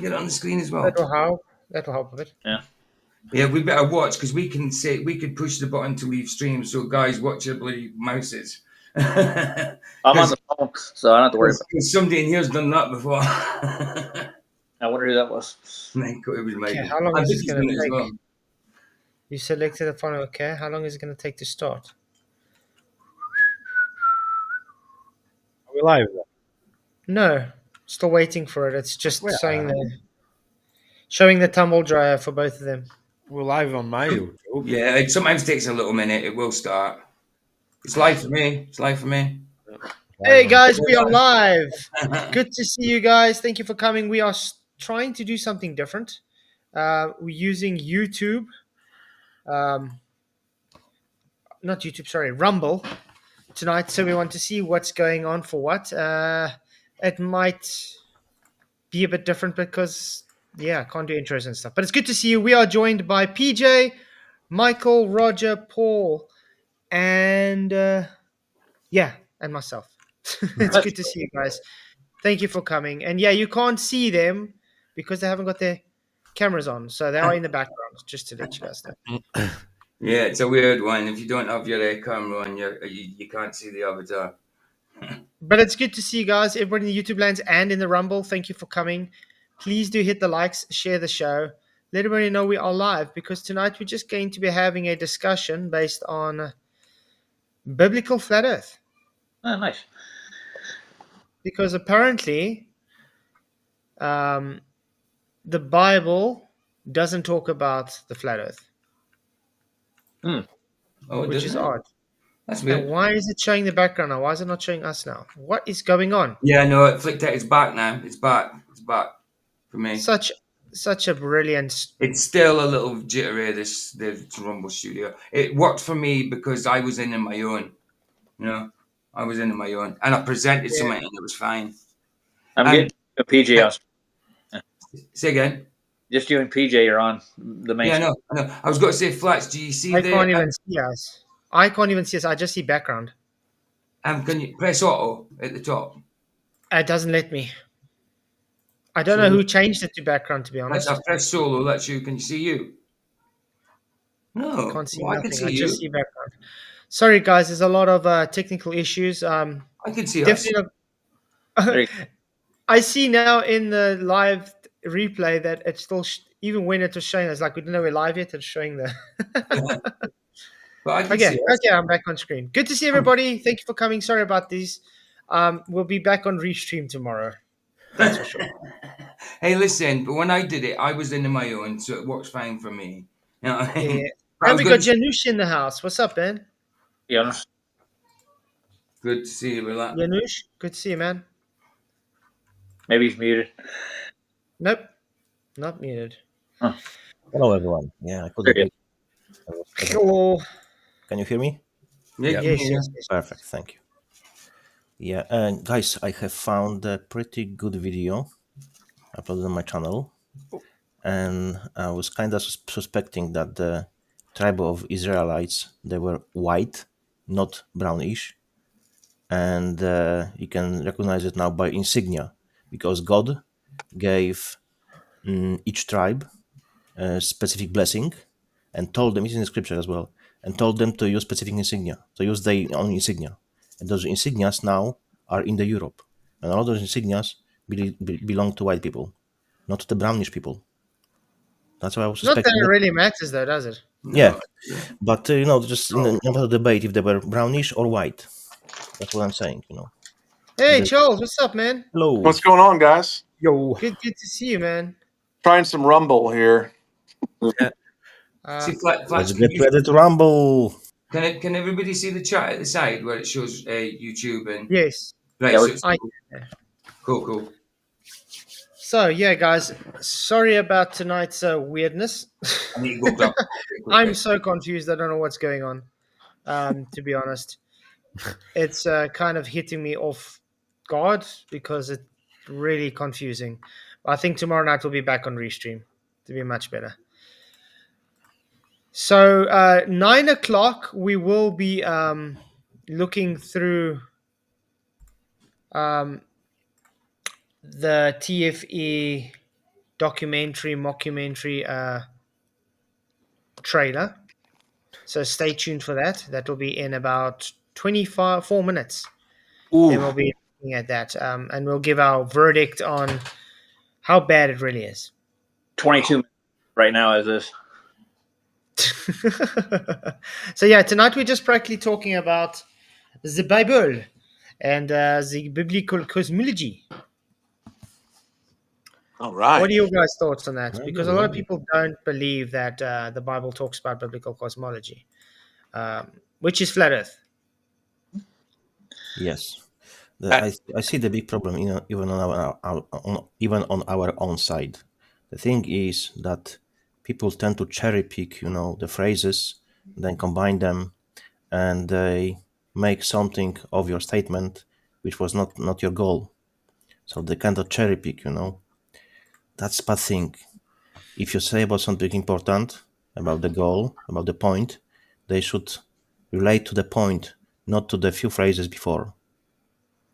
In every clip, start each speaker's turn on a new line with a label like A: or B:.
A: get it on the screen as well?
B: That'll help. That'll help a bit.
C: Yeah.
A: Yeah, we better watch because we could push the button to leave stream. So guys, watch your bloody mouses.
C: I'm on the phone, so I don't have to worry about
A: it. Somebody in here's done that before.
C: I wonder who that was.
A: It was maybe.
B: Okay, how long is this going to take?
A: Well.
B: You selected the phone. Okay, how long is it going to take to start?
D: Are we live?
B: No, still waiting for it. It's just showing the tumble dryer for both of them.
D: We're live on my YouTube.
A: Yeah, it sometimes takes a little minute. It will start. It's live for me. It's live for me.
B: Hey guys, we are live. Good to see you guys. Thank you for coming. We are trying to do something different. We're using YouTube. Not YouTube, sorry, Rumble tonight. So we want to see what's going on for what. It might be a bit different because, I can't do intros and stuff. But it's good to see you. We are joined by PJ, Michael, Roger, Paul, and and myself. It's good to see you guys. Thank you for coming. And you can't see them because they haven't got their cameras on. So they are in the background, just to let you guys know.
A: Yeah, it's a weird one. If you don't have your camera on, you can't see the avatar.
B: But it's good to see you guys, everybody in the YouTube lands and in the Rumble. Thank you for coming. Please do hit the likes, share the show. Let everybody know we are live because tonight we're just going to be having a discussion based on biblical flat earth.
C: Oh, nice.
B: Because apparently the Bible doesn't talk about the flat earth. Which is odd.
A: That's weird.
B: And why is it showing the background now? Why is it not showing us now? What is going on?
A: Yeah, no, it flicked out. It's back now. It's back. It's back for me.
B: Such a brilliant.
A: It's still a little jittery. The Rumble Studio. It worked for me because I was in my own. You know, I was in my own, and I presented something, and it was fine.
C: I'm getting a PJ.
A: Say again.
C: Just you and PJ are on the main.
A: Yeah, I know. I was going to say, Flats, do you see
B: I can't even see us. I can't even see us. I just see background.
A: Can you press auto at the top?
B: It doesn't let me. I don't know who changed it to background, to be honest.
A: I press solo. That's you. Can you see you? No.
B: I can't see
A: I
B: nothing.
A: can see
B: I just see background. Sorry, guys. There's a lot of technical issues.
A: I can see
B: definitely
A: us.
B: I see now in the live replay that it's still even when it was showing us like we didn't know we're live yet. It's showing the. Okay, I'm back on screen. Good to see everybody. Thank you for coming. Sorry about these. We'll be back on Restream tomorrow. That's for sure.
A: Hey, listen, but when I did it, I was in my own, so it works fine for me. You know,
B: yeah. And we got Janusz in the house. What's up, Ben?
C: Janusz.
A: Good to see you, Relax.
B: Janusz, good to see you, man.
C: Maybe he's muted.
B: Nope, not muted.
C: Huh.
D: Hello, everyone. Yeah, I couldn't.
B: Hello.
D: Can you hear me?
A: Yeah.
B: Yes.
D: Perfect. Thank you. Yeah, guys, I have found a pretty good video uploaded on my channel, and I was kind of suspecting that the tribe of Israelites, they were white, not brownish, and you can recognize it now by insignia, because God gave each tribe a specific blessing and told them, it's in the scripture as well, and told them to use specific insignia, to use their own insignia. And those insignias now are in the Europe. And all those insignias belong to white people, not to the brownish people. That's why I was suspecting.
B: Not that it really matters though, does it?
D: Yeah. But, just no matter debate if they were brownish or white. That's what I'm saying,
B: Hey, Charles, what's up, man?
D: Hello.
E: What's going on, guys?
D: Yo.
B: Good to see you, man.
E: Trying some Rumble here.
A: Yeah.
D: Let's get ready to rumble.
A: Can everybody see the chat at the side where it shows YouTube and
B: yes?
A: Right.
B: Yeah,
A: Cool.
B: So guys, sorry about tonight's weirdness. I'm so confused. I don't know what's going on. To be honest, it's kind of hitting me off guard because it's really confusing. I think tomorrow night we'll be back on Restream to be much better. So 9 o'clock we will be looking through the TFE documentary, mockumentary trailer. So stay tuned for that. That will be in about 4 minutes. Then we'll
E: Ooh,
B: be looking at that, and we'll give our verdict on how bad it really is.
C: 22 minutes right now as this.
B: So yeah, tonight we're just practically talking about the Bible and the biblical cosmology.
E: all right.
B: What are your guys' thoughts on that?
D: Very
B: Because
D: good,
B: a lot
D: very
B: of
D: good.
B: people don't believe that the Bible talks about biblical cosmology, which is flat Earth.
D: Yes.
E: I-
D: I see the big problem even even on our own side. The thing is that people tend to cherry pick, the phrases, then combine them, and they make something of your statement which was not your goal. So they kind of cherry pick, That's bad thing. If you say about something important, about the goal, about the point, they should relate to the point, not to the few phrases before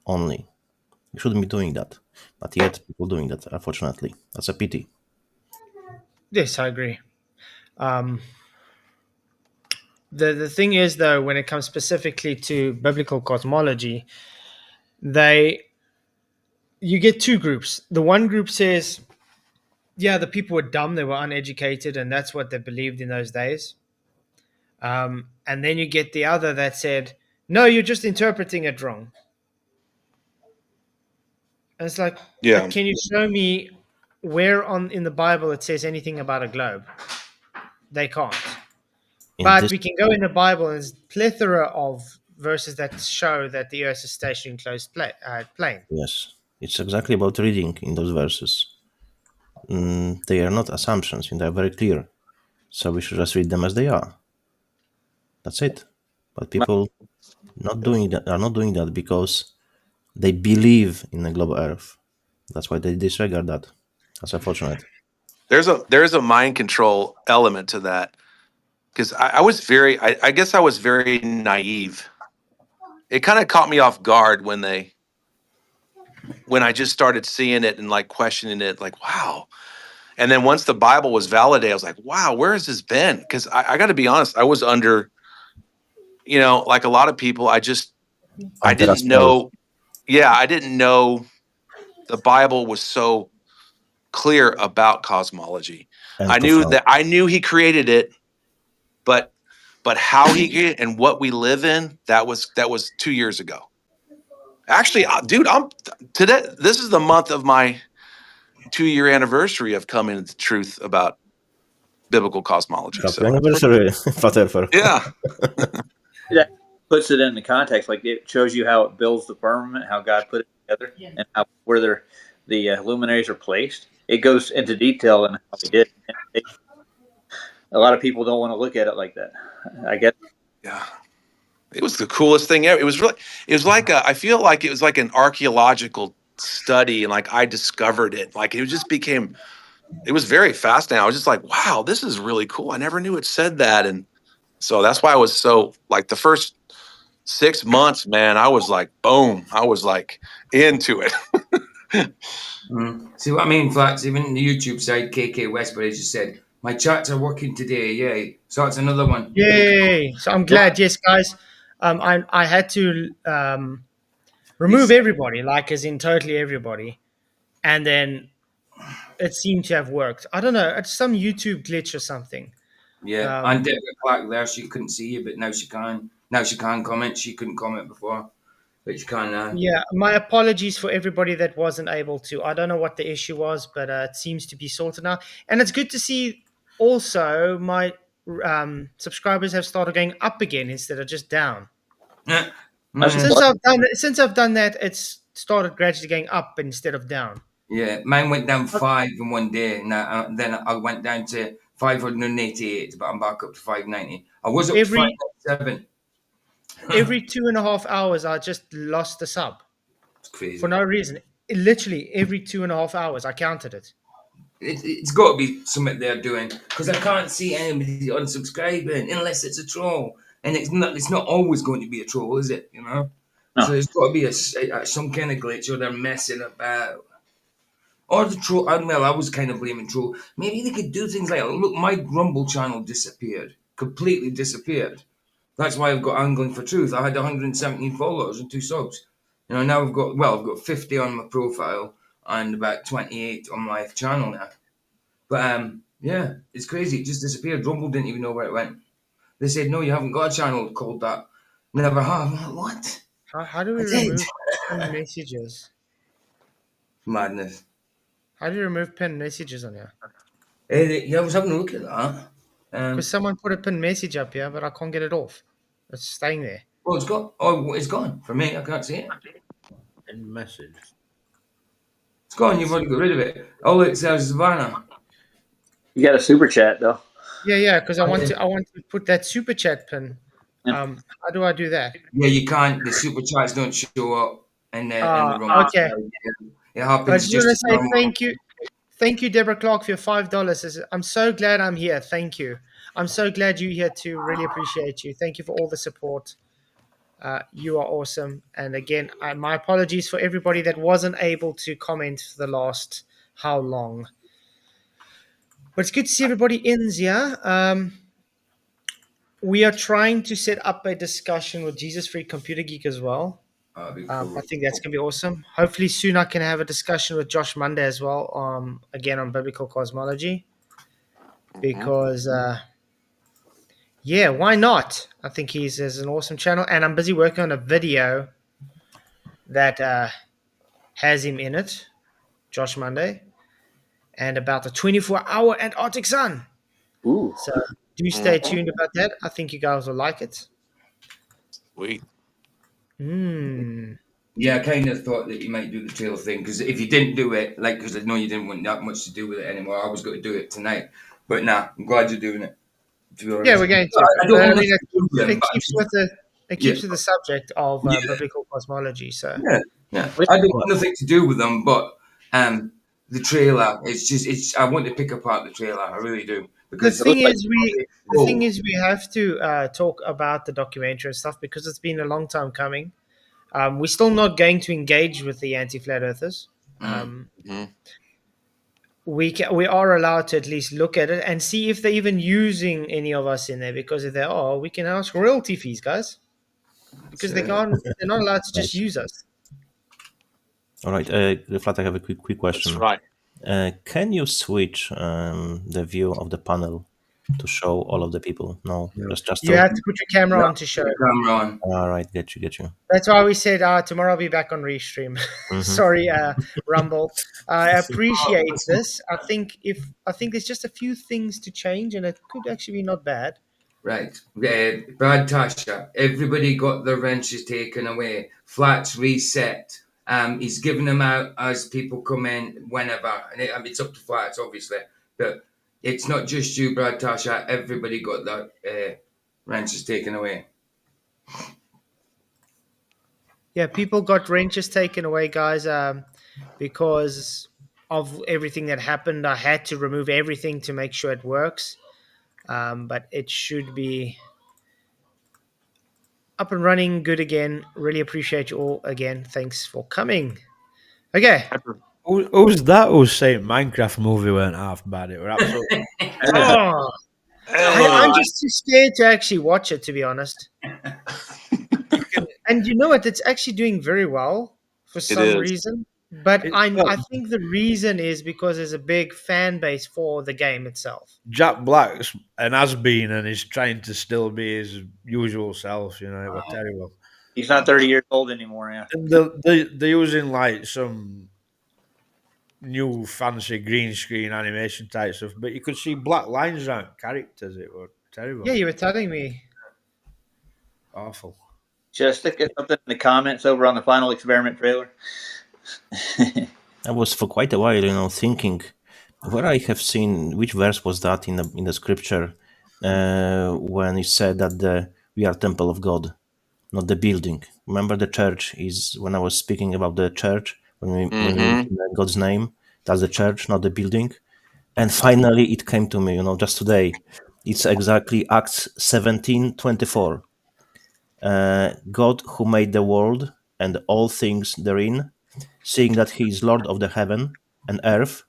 D: only. You shouldn't be doing that. But yet people doing that, unfortunately. That's a pity.
B: Yes, I agree. Um, the thing is, though, when it comes specifically to biblical cosmology, you get two groups. The one group says, yeah, the people were dumb, they were uneducated, and that's what they believed in those days. And then you get the other that said, no, you're just interpreting it wrong. And it's like,
E: yeah.
B: but can you show me where in the Bible it says anything about a globe? They can't.
D: In
B: But
D: this
B: we can go in the Bible and there's plethora of verses that show that the earth is stationary in closed plane.
D: Yes, it's exactly about reading in those verses. They are not assumptions, and they're very clear. So we should just read them as they are. That's it. But people are not doing that because they believe in a global Earth. That's why they disregard that. That's unfortunate.
E: There's a mind control element to that because I was I guess I was very naive. It kind of caught me off guard when I just started seeing it and like questioning it, like wow. And then once the Bible was validated, I was like, wow, where has this been? Because I got to be honest, I was under, like a lot of people, I
D: Under a
E: didn't
D: spell
E: know. Yeah, I didn't know the Bible was so clear about cosmology.
D: and
E: I knew he created it, but how he created it and what we live in, that was 2 years ago. Actually, dude, I'm today. This is the month of my 2-year anniversary of coming to the truth about biblical cosmology.
D: Happy
E: So
D: anniversary, Pateron.
E: yeah,
C: That puts it into context. Like it shows you how it builds the firmament, how God put it together, and where the luminaries are placed. It goes into detail in how he did. A lot of people don't want to look at it like that. I guess.
E: yeah. It was the coolest thing ever. It was like I feel like it was like an archaeological study, and like I discovered it. Like it just became. It was very fascinating. I was just like, wow, this is really cool. I never knew it said that, and so that's why I was so like the first 6 months, man. I was like, boom. I was like into it.
A: See what I mean, Flats? Even the YouTube side, KK Westbury just said, my chats are working today. Yay. So that's another one.
B: Yay! So I'm glad. Yes, guys. I had to remove everybody, like as in totally everybody, and then it seemed to have worked. I don't know. It's some YouTube glitch or something.
A: Yeah. And Deborah Clark there, she couldn't see you, but now she can. Now she can comment. She couldn't comment before, but she can now.
B: Yeah, my apologies for everybody that wasn't able to. I don't know what the issue was, but it seems to be sorted now. And it's good to see also my subscribers have started going up again instead of just down.
A: Yeah.
B: Since I've done that, it's started gradually going up instead of down.
A: Yeah, mine went down 5 in one day, and then I went down to 588, but I'm back up to 590. I was up to 597.
B: Every 2.5 hours, I just lost the sub
A: It's crazy.
B: for no reason. Literally every 2.5 hours, I counted it.
A: It's got to be something they're doing because I can't see anybody unsubscribing unless it's a troll, and it's not always going to be a troll, is it?
C: No.
A: So there's got to be some kind of glitch or they're messing about. Or the troll. Well, I was kind of blaming troll. Maybe they could do things like, look, my Rumble channel disappeared, completely disappeared. That's why I've got Angling for Truth. I had 117 followers and 2 subs. Now I've got 50 on my profile and about 28 on my channel now. But yeah, it's crazy. It just disappeared. Rumble didn't even know where it went. They said, no, you haven't got a channel called that. Never have. I'm like, what?
B: How do we
A: I did.
B: remove pinned messages?
A: Madness.
B: How do you remove pinned messages on here?
A: Yeah, I was having a look at that.
B: Because someone put a pinned message up here, but I can't get it off. It's staying there.
A: Well, it's got. Oh, it's gone for me. I can't see it.
F: And message.
A: It's gone. You've already got rid of it. All it says is Savannah.
C: You got a super chat though.
B: Yeah, because I want to put that super chat pin. How do I do that?
A: Yeah, you can't. The super chats don't show up in the room.
B: Okay.
A: It
B: I
A: happens
B: just want to say
A: normal.
B: thank you, Deborah Clark, for your $5. I'm so glad I'm here. Thank you. I'm so glad you're here too. Really appreciate you. Thank you for all the support. You are awesome. And again, my apologies for everybody that wasn't able to comment for the last how long. But it's good to see everybody in here. We are trying to set up a discussion with Jesus Free Computer Geek as well.
A: That'd be cool.
B: I think that's going to be awesome. Hopefully soon I can have a discussion with Josh Monday as well, again on biblical cosmology. Because, yeah, why not? I think he has an awesome channel. And I'm busy working on a video that has him in it, Josh Monday, and about the 24-hour Antarctic sun.
C: Ooh.
B: So do stay tuned about that. I think you guys will like it.
E: Sweet.
A: Yeah, I kind of thought that you might do the trail thing because if you didn't do it, because I know you didn't want that much to do with it anymore, I was going to do it tonight. But nah, I'm glad you're doing it. To be honest.
B: Yeah, we're going to.
A: I don't want to do them,
B: it
A: but
B: keeps with the subject of biblical cosmology. So
A: yeah, I don't want nothing to do with them, but the trailer. It's. I want to pick apart the trailer. I really do. Because
B: the thing is, we have to talk about the documentary and stuff because it's been a long time coming. We're still not going to engage with the anti-flat earthers. We are allowed to at least look at it and see if they're even using any of us in there. Because if they are, we can ask royalty fees, guys. Because they're not allowed to just use us.
D: All right, Flat, I have a quick question.
E: That's right.
D: Can you switch the view of the panel to show all of the people? No, just
B: you have to put your camera on to show.
A: Camera on.
D: All right, get you.
B: That's why we said tomorrow I'll be back on Restream. Sorry, Rumble. I appreciate this. I think there's just a few things to change, and it could actually be not bad.
A: Right. Brad Tasha, everybody got their wrenches taken away. Flats reset. He's giving them out as people come in whenever. And it's up to Flats, obviously. But it's not just you, Brad Tasha. Everybody got their wrenches taken away.
B: Yeah, people got wrenches taken away, guys, because of everything that happened. I had to remove everything to make sure it works. But it should be up and running good again. Really appreciate you all again. Thanks for coming. Okay.
F: Who's that who's saying Minecraft movie weren't half bad? It were absolutely.
B: I'm just too scared to actually watch it, to be honest. And you know what? It's actually doing very well for some reason. But I think the reason is because there's a big fan base for the game itself.
F: Jack Black's an has-been and is trying to still be his usual self, it was terrible.
C: He's not 30 years old anymore, yeah.
F: And they're using like some new fancy green screen animation type stuff, but you could see black lines around characters. It was terrible.
B: Yeah, you were telling me.
F: Awful.
C: Just stick something in the comments over on the Final Experiment trailer.
D: I was for quite a while, thinking where I have seen which verse was that in the scripture when it said that we are temple of God, not the building. Remember, the church is when I was speaking about the church when we in God's name. That's the church, not the building. And finally, it came to me, just today. It's exactly Acts 17:24. God who made the world and all things therein, seeing that he is Lord of the heaven and earth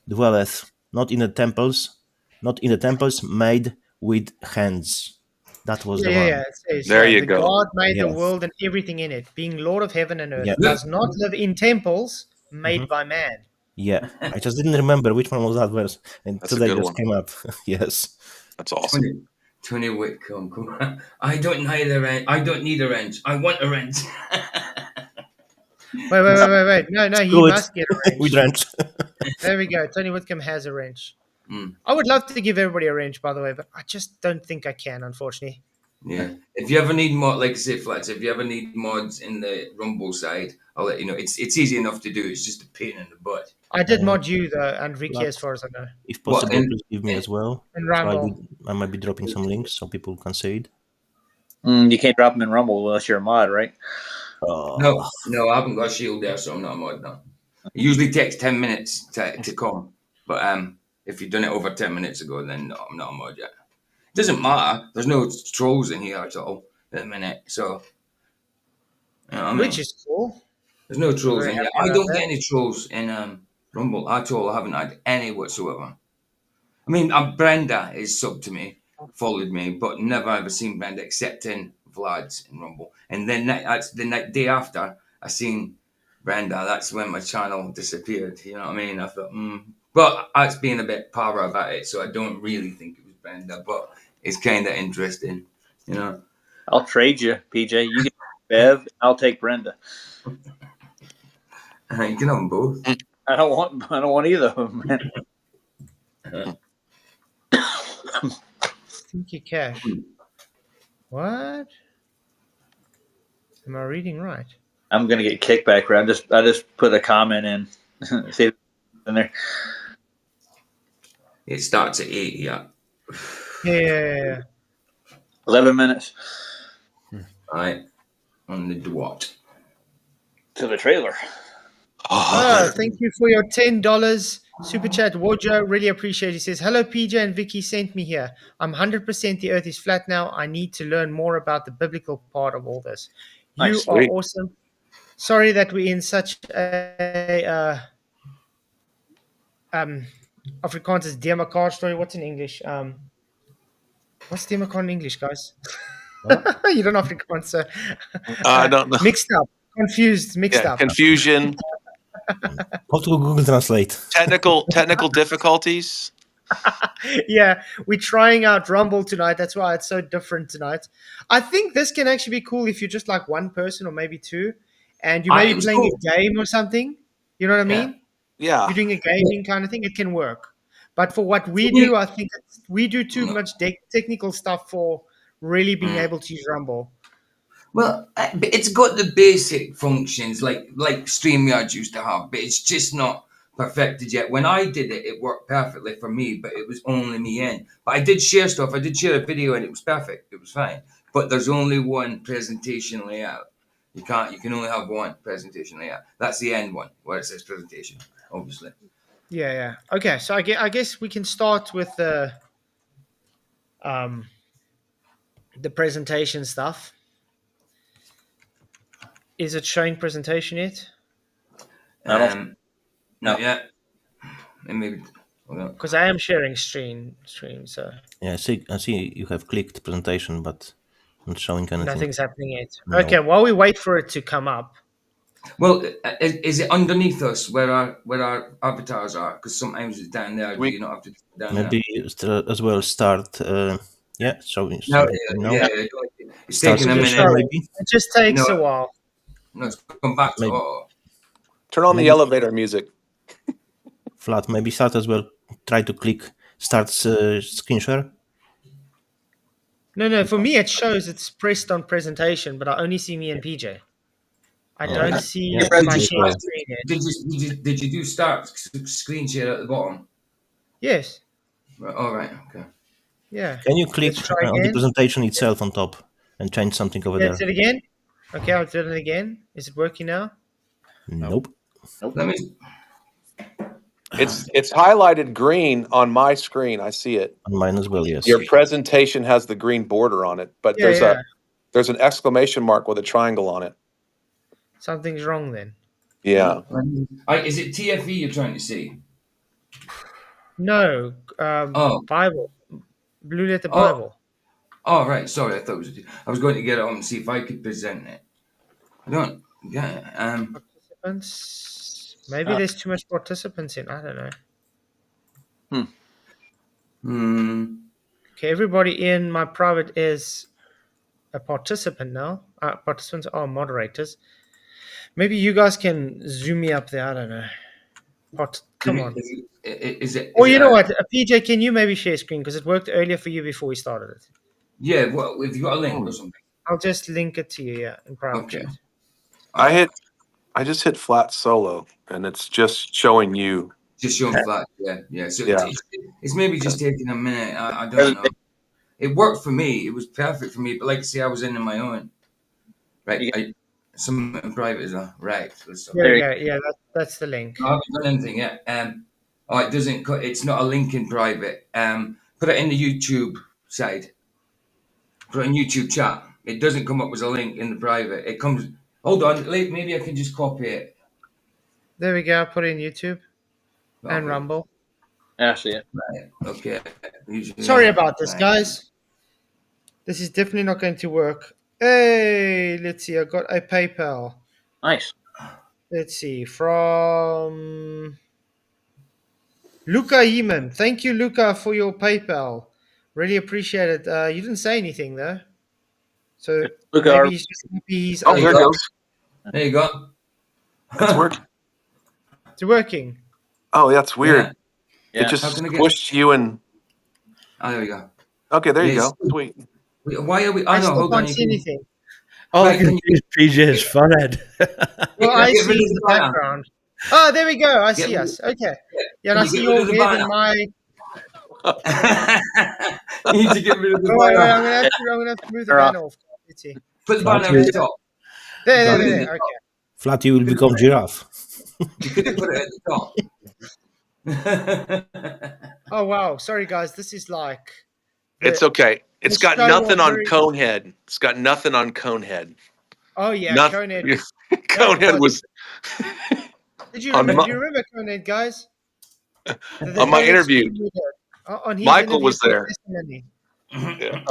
D: dwelleth not in the temples made with hands. That was the one.
B: Yeah. It says,
E: There you
B: the
E: go.
B: God made the
D: Yes.
B: world and everything in it, being Lord of heaven and earth,
D: Yeah.
B: does not live in temples made by man.
D: Yeah, I just didn't remember which one was that verse, and
E: That's a
D: today
E: good
D: just
E: one.
D: came up. Yes.
E: That's awesome.
A: Tony Whitcomb, come on. I don't need a wrench. I want a wrench.
B: Wait. No, he
D: Screw it.
B: must get a
D: We
B: wrench.
D: drank.
B: There we go. Tony Whitcomb has a wrench.
A: Mm.
B: I would love to give everybody a wrench, by the way, but I just don't think I can, unfortunately.
A: Yeah. If you ever need mod, like I say, Flats, if you ever need mods in the Rumble side, I'll let you know. It's easy enough to do. It's just a pain in the butt.
B: I did mod you, though, and Vicky,
D: What?
B: as far as I know.
D: If
A: What,
D: possible, please give me as well.
B: In
D: So
B: Rumble.
D: I might be dropping some links so people can see it.
C: You can't drop them in Rumble unless you're a mod, right?
A: No, I haven't got a shield there, so I'm not a mod now. It usually takes 10 minutes to come. But if you've done it over 10 minutes ago, then no, I'm not a mod yet. It doesn't matter. There's no trolls in here at all at the minute. So, you know what I mean?
B: Which is cool.
A: There's no trolls
B: Very
A: in here.
B: happy
A: I
B: about
A: don't
B: that.
A: get any trolls in Rumble at all. I haven't had any whatsoever. I mean, Brenda is sub to me, followed me, but never ever seen Brenda except in Vlad's in Rumble. And then that's the day after I seen Brenda. That's when my channel disappeared. You know what I mean? I thought, But I was being a bit para about it, so I don't really think it was Brenda. But it's kind of interesting, you know.
C: I'll trade you, PJ. You get Bev. I'll take Brenda.
A: You can have them both.
C: I don't want either of them, man.
B: Stinky cash. What? Am I reading right?
C: I'm gonna get kickback. I just put a comment in. See if it's in there.
A: It starts at 8, yeah.
B: Yeah.
C: 11 minutes
A: Right. On the dot.
C: to the trailer.
B: Oh, thank you for your $10 super chat, Wojo. Really appreciate it. He says, hello, PJ and Vicky sent me here. I'm 100% the earth is flat now. I need to learn more about the biblical part of all this. You
C: Nice.
B: are
E: Sweet.
B: awesome. Sorry that we're in such a Afrikaans is dear mekaar story. What's in English? What's dear mekaar in English, guys? You don't Afrikaans, so
E: I don't know.
B: mixed up, confused, mixed
E: Yeah,
B: up.
E: confusion,
D: How to Google Translate?
E: technical difficulties.
B: Yeah, we're trying out Rumble tonight. That's why it's so different tonight. I think this can actually be cool if you're just like one person or maybe two, and you may
A: it
B: be
A: was
B: playing
A: cool.
B: a game or something. You know what I
A: Yeah.
B: mean?
E: Yeah.
B: You're doing a gaming kind of thing. It can work. But for what we
A: For me-
B: do, I think we do too
A: No.
B: much technical stuff for really being able to use Rumble.
A: Well, but it's got the basic functions like StreamYard used to have, but it's just not perfected yet. When I did it, it worked perfectly for me, but it was only me in. But I did share stuff. I did share a video, and it was perfect. It was fine. But there's only one presentation layout. You can only have one presentation layout. That's the end one where it says presentation, obviously.
B: Yeah. Okay, so I guess we can start with the presentation stuff. Is it showing presentation yet?
A: Not yet. And maybe. Hold on.
B: Because I am sharing stream, so
D: Yeah, I see you have clicked presentation, but not showing anything.
B: nothing's happening yet.
D: No.
B: Okay, while we wait for it to come up.
A: Well, is it underneath us where our avatars are? Because sometimes it's down there.
E: We-
A: You don't have to down there.
D: Maybe as well start. Showing.
A: No,
D: now.
A: yeah, it's
D: Start
A: taking a
D: to
A: minute.
D: share, maybe.
B: It just takes
A: No.
B: a while.
A: No, it's come back to
D: Maybe.
E: Turn on the elevator music.
D: Flat. Maybe start as well. Try to click start screen share.
B: No, for me it shows it's pressed on presentation, but I only see me and PJ. I don't see
D: Yeah,
B: my
D: PJ.
B: share screen yet.
A: Did you do start screen share at the bottom?
B: Yes.
A: Right, all right, okay.
B: Yeah.
D: Can you click
B: Let's try
D: on the
B: again.
D: presentation itself on top and change something over
B: That's
D: there?
B: it again. Okay, I'll do it again. Is it working now?
D: Nope.
A: Let me.
E: It's highlighted green on my screen. I see it.
D: On mine as well. Yes.
E: Your presentation has the green border on it, but
B: Yeah.
E: there's an exclamation mark with a triangle on it.
B: Something's wrong then.
E: Yeah.
A: Is it TFE you're trying to see?
B: No,
A: Oh.
B: Bible, Blue Letter
A: Oh.
B: Bible.
A: Oh, right. Sorry, I thought it was. I was going to get it on and see if I could present it. I don't. Yeah.
B: Participants. Maybe there's too much participants in. I don't know. Okay, everybody in my private is a participant now. Participants are moderators. Maybe you guys can zoom me up there. I don't know. Come on.
A: Is it?
B: Or you know what, PJ, can you maybe share screen because it worked earlier for you before we started it.
A: Yeah. Well, if you got a link or something.
B: I'll just link it to you, in private
A: Okay.
B: chat.
E: I just hit flat solo, and it's just showing you.
A: Just showing flat. Yeah. Yeah. So
E: Yeah.
A: it's maybe just taking a minute. I don't know. It worked for me. It was perfect for me. But like I say, I was in my own. Right. Some in private as well. Right.
B: There you go. Yeah, that's the link.
A: I haven't done anything yet. It doesn't. It's not a link in private. Put it in the YouTube side. Put it in YouTube chat. It doesn't come up as a link in the private. It comes. Hold on. Maybe I can just copy it.
B: There we go. Put it in YouTube and Rumble.
C: I see it.
A: Right. Okay.
B: Sorry about this, guys. This is definitely not going to work. Hey, let's see. I got a PayPal.
C: Nice.
B: Let's see. From Luca Heeman. Thank you, Luca, for your PayPal. Really appreciate it. You didn't say anything, though. So
C: Luca,
B: maybe he's just happy he's
E: Oh, there it goes.
A: There you go.
E: It's working.
B: It's working.
E: Oh, that's weird.
C: Yeah.
E: It just
A: How can I
E: squished you and.
A: Oh, there we go.
E: Okay, there you
A: Yes.
E: go. Sweet.
A: Why are we?
B: I
A: Oh no,
B: still
A: hold on.
B: can't see anything.
F: All I
A: Right,
F: can
A: can
F: see is PJ's forehead.
B: Well, I
A: Get rid
B: see
A: of
B: the
A: the banner.
B: background. Oh, there we go. I
A: Get
B: see
A: rid-
B: us. Okay. Yeah,
A: Can
B: and I
A: you
B: see
A: get rid
B: your
A: of the
B: head
A: banner?
B: and my.
A: You need to get rid of the
B: Wait,
A: banner.
B: I'm gonna have to move the banner off. Let's see.
A: Put the banner at the top.
B: There. Okay.
D: Flat, you will become giraffe.
A: You couldn't put it at the top.
B: Oh wow. Sorry, guys. This is like.
E: It's okay. It's got
B: show
E: nothing
B: was
E: on
B: very-
E: Conehead. It's got nothing on Conehead.
B: Oh yeah,
E: Nothing.
B: Conehead.
E: Conehead was
B: Did you
E: on
B: remember?
E: my-
B: Do you remember Conehead, guys?
E: on my interview.
B: On his
E: Michael
B: interview
E: was there.
B: testimony.
E: Yeah.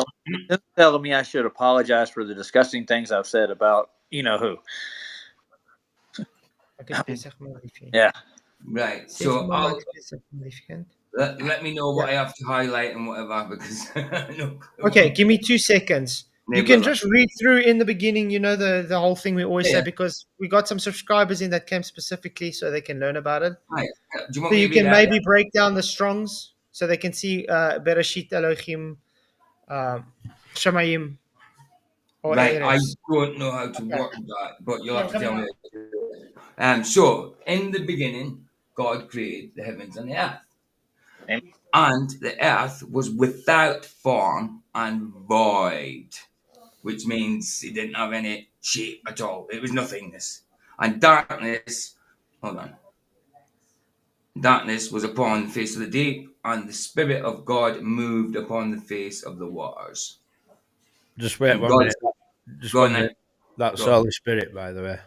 C: This telling me I should apologize for the disgusting things I've said about you know who. Yeah.
A: Right. So
B: So
A: let me know what I have to highlight and whatever because no.
B: okay, give me 2 seconds. You
A: Maybe
B: can
A: I'll-
B: just read through in the beginning, the whole thing we always
A: Yeah.
B: say because we got some subscribers in that came specifically so they can learn about it.
A: Right. Do you
B: So
A: want me
B: you
A: to
B: can
A: read that?
B: maybe break down the Strongs so they can see Bereshit Elohim, Shemayim, or
A: Right, I
B: Eretz.
A: don't know how to work that, but you'll have to tell me. So, in the beginning, God created the heavens and the earth.
C: Amen.
A: And the earth was without form and void, which means it didn't have any shape at all. It was nothingness. And darkness was upon the face of the deep, and the Spirit of God moved upon the face of the waters.
F: Just wait
A: And
F: one
A: God-
F: minute. Just
A: Go
F: one
A: on then.
F: minute. That's
A: Go on.
F: Holy Spirit, by the way.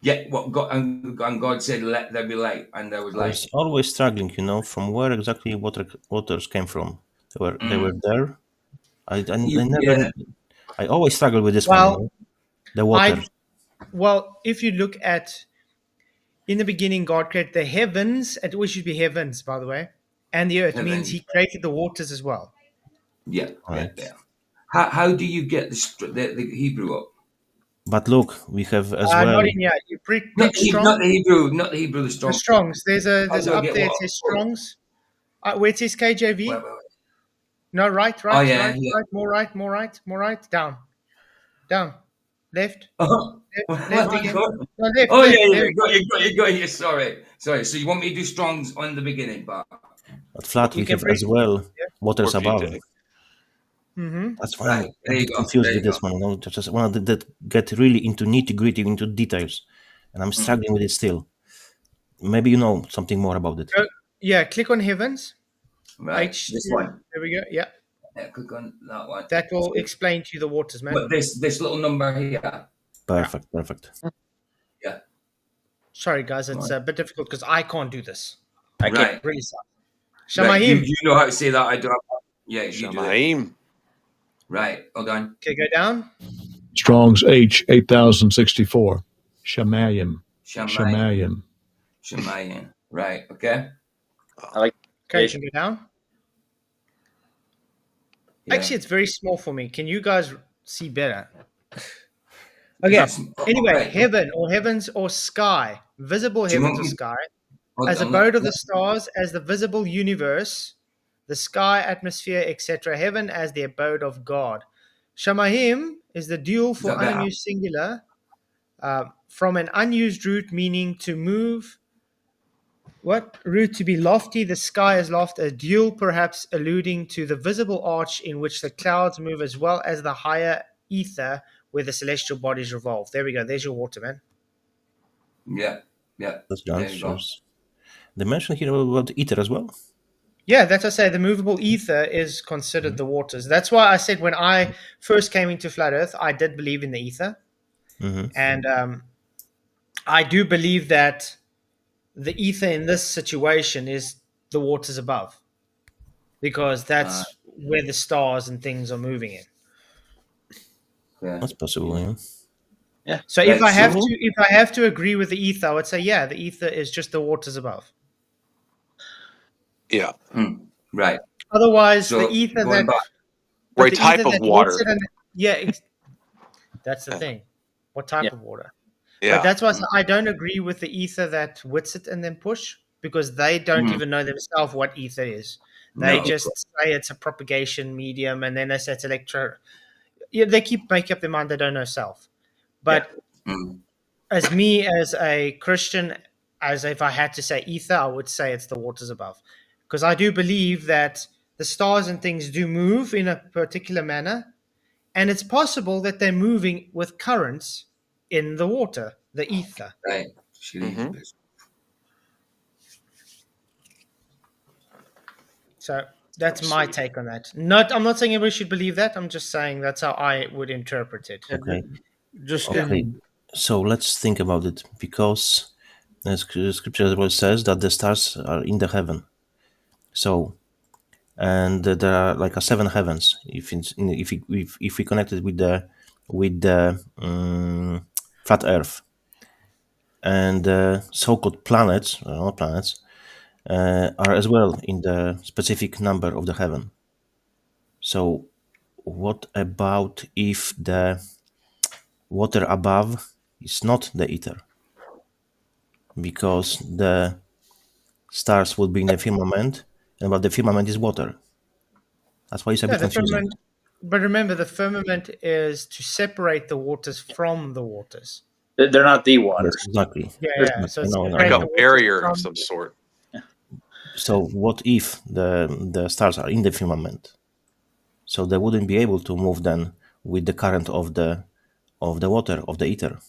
A: Yeah, what God and God said, "Let there be light," and there was
D: I
A: light.
D: was always struggling, from where exactly waters came from. They were there. I never.
A: Yeah.
D: I always struggle with this
B: Well,
D: one. The water.
B: Well, if you look at in the beginning, God created the heavens. It always should be heavens, by the way, and the earth means He created the waters as well.
A: Yeah,
D: Right.
A: yeah. How do you get the Hebrew up?
D: But look, we have as well.
B: Not in yet. You click
A: Not
B: strong.
A: the Hebrew, the
B: The
A: strong.
B: Strongs. There's
A: do I
B: up
A: get
B: there. It
A: what?
B: says Strongs. Where it says KJV.
A: Wait.
B: No, right,
A: Oh, yeah,
B: right,
A: yeah.
B: right, more right, down, left,
A: Oh,
B: left again. No, left,
A: oh
B: left.
A: yeah,
B: There we go.
A: you got it. Sorry. So you want me to do strongs on the beginning part?
D: But flat,
B: You
D: we
B: can
D: have as well waters
E: Or
D: above.
E: PJ.
B: Mm-hmm.
D: That's why
A: Right,
D: I'm
A: there
D: a
A: you
D: bit
A: go,
D: confused
A: there
D: with
A: you
D: this one. Just want to get really into nitty gritty, into details, and I'm struggling with it still. Maybe you know something more about it.
B: Yeah, click on heavens.
A: Right, this one.
B: There we go. Yeah,
A: Yeah, click on that one.
B: that will explain to you the waters, man.
A: But this little number here.
D: Perfect.
A: Yeah.
B: Sorry, guys, it's a bit difficult because I can't do this.
C: I can't.
A: Right.
B: Really sucks.
A: Right.
B: Shamayim.
A: You know how to say that. I don't. Yeah, you do it.
E: Shamaim.
A: Right. Hold on.
B: Okay, go down.
G: Strong's H 8064. Shamayim.
A: Shamayim.
G: Shamayim.
A: Shamayim. Right. Okay.
C: I like.
B: Okay, you can go down.
A: Yeah.
B: Actually, it's very small for me. Can you guys see better? Okay.
A: Yes.
B: Anyway,
A: Right.
B: heaven or heavens or sky, visible
A: Do you
B: heavens
A: want
B: or
A: me-
B: sky,
A: Hold
B: as
A: on,
B: abode of the stars, as the visible universe, the sky, atmosphere, etc. Heaven as the abode of God. Shamahim is the dual for
A: that better?
B: unused singular, from an unused root meaning to move. What root to be lofty? The sky is loft, a dual perhaps alluding to the visible arch in which the clouds move, as well as the higher ether where the celestial bodies revolve. There we go. There's your water, man.
A: Yeah. Yeah.
D: That's the
A: There you go.
D: answers. They mentioned here about ether as well.
B: Yeah, that's what I say. The movable ether is considered the waters. That's why I said when I first came into Flat Earth, I did believe in the ether.
D: Mhm.
B: And I do believe that the ether in this situation is the waters above, because that's where the stars and things are moving in.
A: Yeah.
D: That's possible. Yeah.
B: So if
A: Right,
B: I have to agree with the ether, I would say the ether is just the waters above.
E: Yeah.
A: Right.
B: Otherwise,
A: So,
B: the ether
A: going
B: that
A: back-
B: but
E: Or a
B: the
E: type
B: ether
E: of
B: that
E: water.
B: hits it that's the thing. What type of water?
E: Yeah.
B: But that's why I don't agree with the ether that wits it and then push, because they don't even know themselves what ether is. They
A: No.
B: just say it's a propagation medium, and then they say it's electro. Yeah, they keep making up their mind. They don't know self. But as me, as a Christian, as if I had to say ether, I would say it's the waters above, because I do believe that the stars and things do move in a particular manner, and it's possible that they're moving with currents in the water, the ether.
A: Right.
E: Mhm.
B: So that's my take on that. I'm not saying everybody should believe that. I'm just saying that's how I would interpret it.
D: Okay.
F: Just
D: Okay. So let's think about it, because the scripture as well says that the stars are in the heaven. So, and there are like 7 heavens. If we connect it with the flat Earth, and so-called planets, not planets, are as well in the specific number of the heaven. So, what about if the water above is not the ether? Because the stars would be in the firmament, and but the firmament is water. That's why it's a bit
B: The
D: confusing.
B: firmament, but remember, the firmament is to separate the waters from the waters.
C: They're not the waters.
D: Yes, exactly.
B: Yeah. So it's
D: I know.
E: Like
B: separate
E: a
B: the waters
E: barrier
B: from-
E: of some sort.
D: So what if the stars are in the firmament? So they wouldn't be able to move then with the current of the water, of the ether.